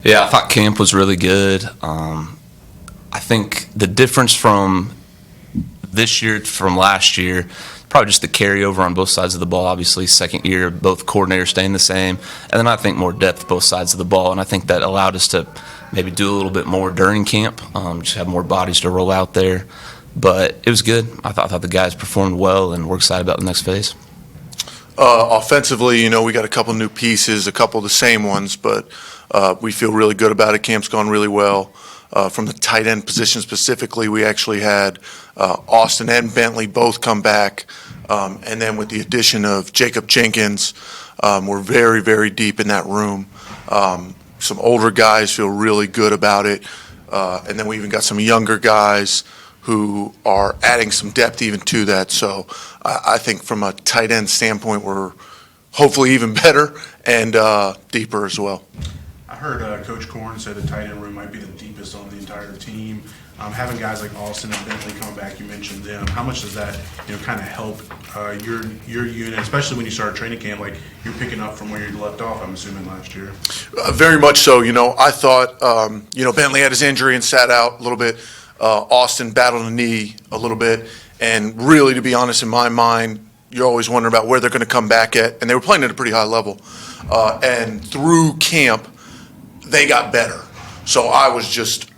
Yeah, I thought camp was really good. I think the difference from this year from last year, probably just the carryover on both sides of the ball. Obviously, second year, both coordinators staying the same. And then I think more depth both sides of the ball. And I think that allowed us to maybe do a little bit more during camp, just have more bodies to roll out there. But it was good. I thought the guys performed well, and we're excited about the next phase. Offensively, we got a couple new pieces, a couple of the same ones, but we feel really good about it. Camp's gone really well. From the tight end position specifically, we actually had Austin and Bentley both come back. And then with the addition of Jacob Jenkins, we're very, very deep in that room. Some older guys feel really good about it. And then we even got some younger guys who are adding some depth even to that. So I think from a tight end standpoint, we're hopefully even better and deeper as well. I heard Coach Korn say the tight end room might be the deepest on the entire team. Having guys like Austin and Bentley come back, you mentioned them. How much does that, kind of help your unit, especially when you start training camp? Like you're picking up from where you left off, I'm assuming last year. Very much so. I thought, Bentley had his injury and sat out a little bit. Austin battled a knee a little bit, and really, to be honest, in my mind, you're always wondering about where they're going to come back at, and they were playing at a pretty high level. And through camp, they got better. So I was just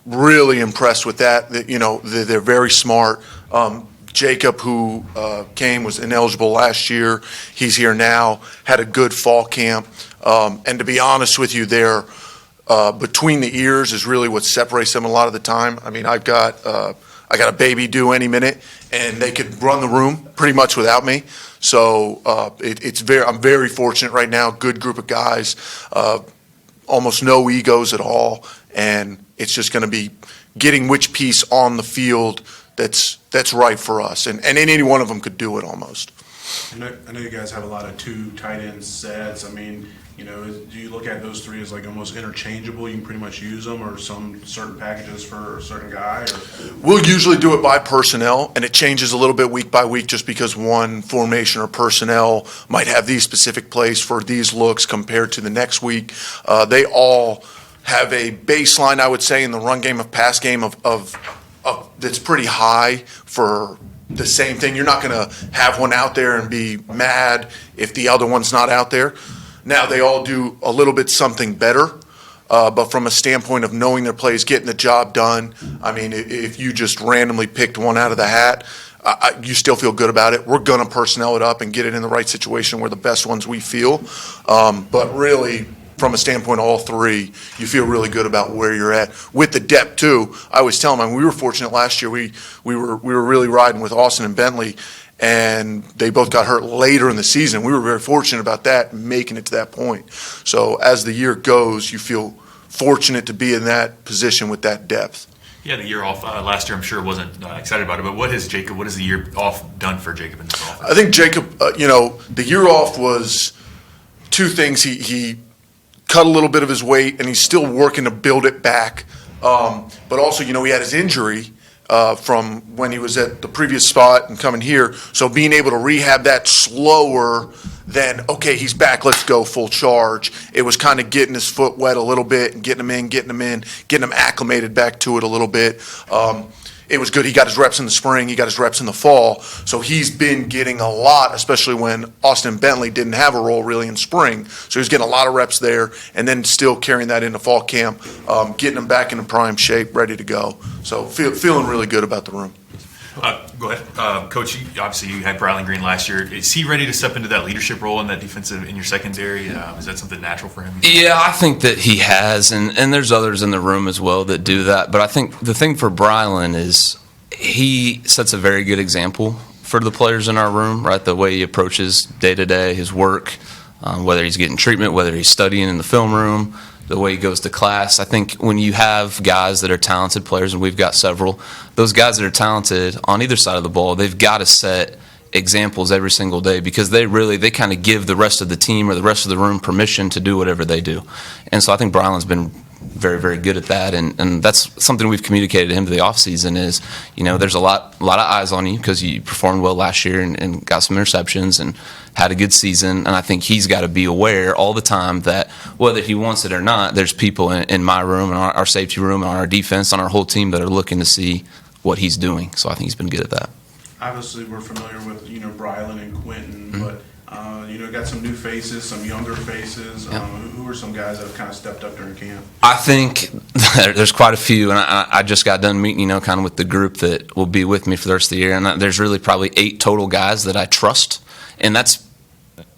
really impressed with that. They're very smart. Jacob, who came, was ineligible last year. He's here now, had a good fall camp. And to be honest with you, they're between the ears is really what separates them a lot of the time. I mean, I got a baby due any minute, and they could run the room pretty much without me. So I'm very fortunate right now. Good group of guys, almost no egos at all, and it's just going to be getting which piece on the field that's right for us, and any one of them could do it almost. I know you guys have a lot of two tight end sets. I mean, do you look at those three as like almost interchangeable? You can pretty much use them, or some certain packages for a certain guy? We'll usually do it by personnel, and it changes a little bit week by week just because one formation or personnel might have these specific plays for these looks compared to the next week. They all have a baseline, I would say, in the run game of pass game of that's pretty high for the same thing. You're not going to have one out there and be mad if the other one's not out there. Now, they all do a little bit something better, but from a standpoint of knowing their plays, getting the job done, I mean, if you just randomly picked one out of the hat, you still feel good about it. We're going to personnel it up and get it in the right situation where the best ones we feel. But really, from a standpoint of all three, you feel really good about where you're at. With the depth, too, I always tell them, we were fortunate last year. We were really riding with Austin and Bentley, and they both got hurt later in the season. We were very fortunate about that, making it to that point. So as the year goes, you feel fortunate to be in that position with that depth. Yeah, the year off last year, I'm sure wasn't excited about it. But what has the year off done for Jacob in this offense? I think Jacob, the year off was two things. He cut a little bit of his weight, and he's still working to build it back. But also, he had his injury from when he was at the previous spot and coming here. So being able to rehab that slower than, okay, he's back, let's go full charge. It was kind of getting his foot wet a little bit and getting him acclimated back to it a little bit. It was good. He got his reps in the spring. He got his reps in the fall. So he's been getting a lot, especially when Austin Bentley didn't have a role really in spring. So he's getting a lot of reps there, and then still carrying that into fall camp, getting him back into prime shape, ready to go. So feeling really good about the room. Go ahead. Coach, obviously you had Brylan Green last year. Is he ready to step into that leadership role in that defensive, in your secondary? Is that something natural for him? Yeah, I think that he has, and there's others in the room as well that do that. But I think the thing for Brylan is he sets a very good example for the players in our room, right? The way he approaches day-to-day, his work, whether he's getting treatment, whether he's studying in the film room, the way he goes to class. I think when you have guys that are talented players, and we've got several, those guys that are talented on either side of the ball, they've got to set examples every single day because they kind of give the rest of the team or the rest of the room permission to do whatever they do. And so I think Brylan's been very, very good at that. And that's something we've communicated to him to the offseason is, there's a lot of eyes on you because you performed well last year and got some interceptions and had a good season. And I think he's got to be aware all the time that whether he wants it or not, there's people in my room and our safety room and our defense on our whole team that are looking to see what he's doing. So I think he's been good at that. Obviously, we're familiar with, Brylan and Quentin, but, got some new faces, some younger faces. Yeah. Who are some guys that have kind of stepped up during camp? I think there's quite a few, and I just got done meeting, kind of with the group that will be with me for the rest of the year, and there's really probably 8 total guys that I trust, and that's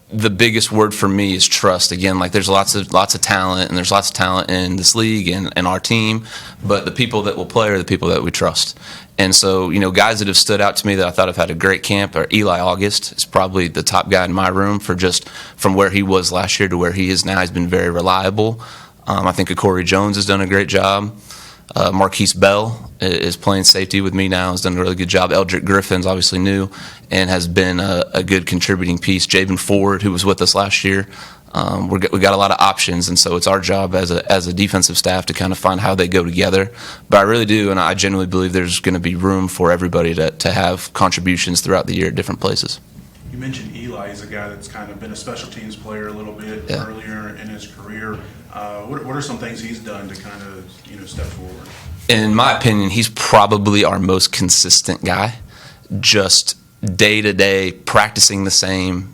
the biggest word for me is trust. Again, like there's lots of talent, and there's lots of talent in this league and our team, but the people that will play are the people that we trust. And so, guys that have stood out to me that I thought have had a great camp are Eli August is probably the top guy in my room for just from where he was last year to where he is now. He's been very reliable. I think Corey Jones has done a great job. Marquise Bell is playing safety with me now, has done a really good job. Eldrick Griffin's obviously new and has been a good contributing piece. Jabin Ford, who was with us last year, we got a lot of options, and so it's our job as a defensive staff to kind of find how they go together. But I really do, and I genuinely believe there's going to be room for everybody to have contributions throughout the year at different places. You mentioned Eli is a guy that's kind of been a special teams player a little bit earlier in his career. What are some things he's done to kind of step forward? In my opinion, he's probably our most consistent guy. Just day to day, practicing the same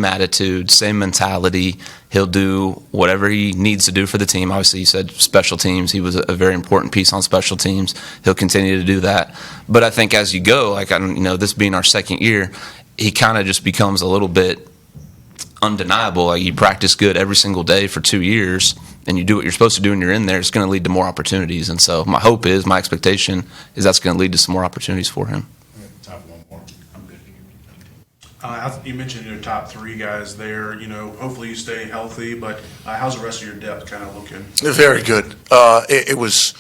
attitude, same mentality. He'll do whatever he needs to do for the team. Obviously, you said special teams. He was a very important piece on special teams. He'll continue to do that. But I think as you go, this being our second year, he kind of just becomes a little bit undeniable. Like you practice good every single day for 2 years, and you do what you're supposed to do, and you're in there. It's going to lead to more opportunities. And so my expectation is that's going to lead to some more opportunities for him. Time for one more. I'm good. You mentioned your top 3 guys there. Hopefully you stay healthy, but how's the rest of your depth kind of looking? Very good. It was,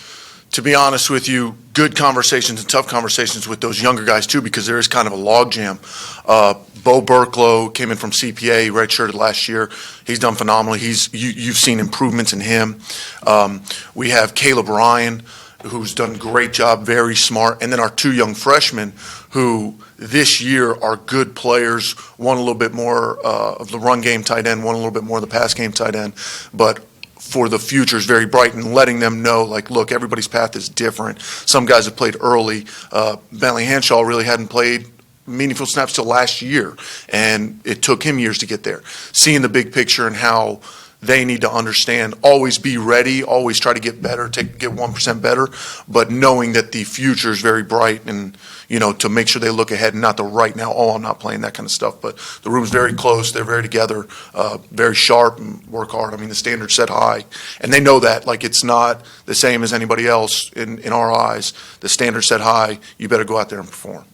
to be honest with you, good conversations and tough conversations with those younger guys too, because there is kind of a logjam. Bo Burklow came in from CPA, redshirted last year. He's done phenomenally. You've seen improvements in him. We have Caleb Ryan, who's done a great job, very smart, and then our 2 young freshmen who this year are good players, one a little bit more of the run game tight end, one a little bit more of the pass game tight end, but for the future is very bright, and letting them know, like, look, everybody's path is different. Some guys have played early. Bentley Hanshaw really hadn't played meaningful snaps till last year, and it took him years to get there. Seeing the big picture and how they need to understand, always be ready, always try to get better, get 1% better, but knowing that the future is very bright and, to make sure they look ahead and not the right now, I'm not playing, that kind of stuff. But the room's very close, they're very together, very sharp and work hard. I mean, the standard's set high, and they know that. Like, it's not the same as anybody else in our eyes. The standard's set high, you better go out there and perform.